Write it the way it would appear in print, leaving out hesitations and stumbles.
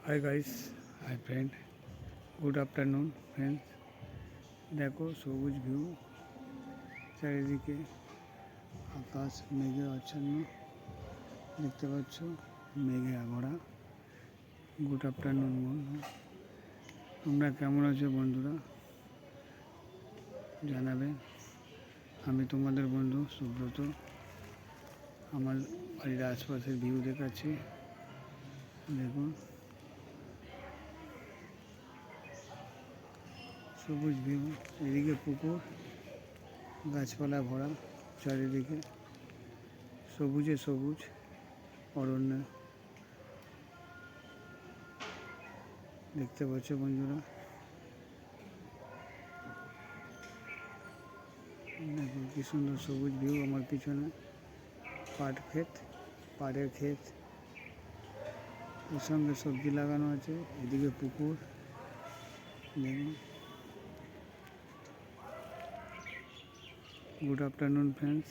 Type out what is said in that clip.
Hi guys, hi friend, good afternoon friends. দেখো সবুজ view, চারিদিকে আকাশ মেঘে আচ্ছন্ন, দেখতে পাচ্ছ মেঘে আবরা। গুড আফটারনুন বন্ধু, তোমরা কেমন আছো বন্ধুরা জানাবে। আমি তোমাদের বন্ধু সুব্রত। আমার বাড়ির আশপাশের ভিউ দেখাচ্ছি, দেখুন সবুজ ভিউ, এদিকে পুকুর, গাছপালা ভরা, চারিদিকে সবুজে সবুজ অরণ্য দেখতে পাচ্ছ বন্ধুরা। দেখুন কি সুন্দর সবুজ ভিউ। আমার পিছনে পাটের ক্ষেত, এর সঙ্গে সবজি লাগানো আছে, এদিকে পুকুর। দেখুন, গুড আফটারনুন ফ্রেন্ডস।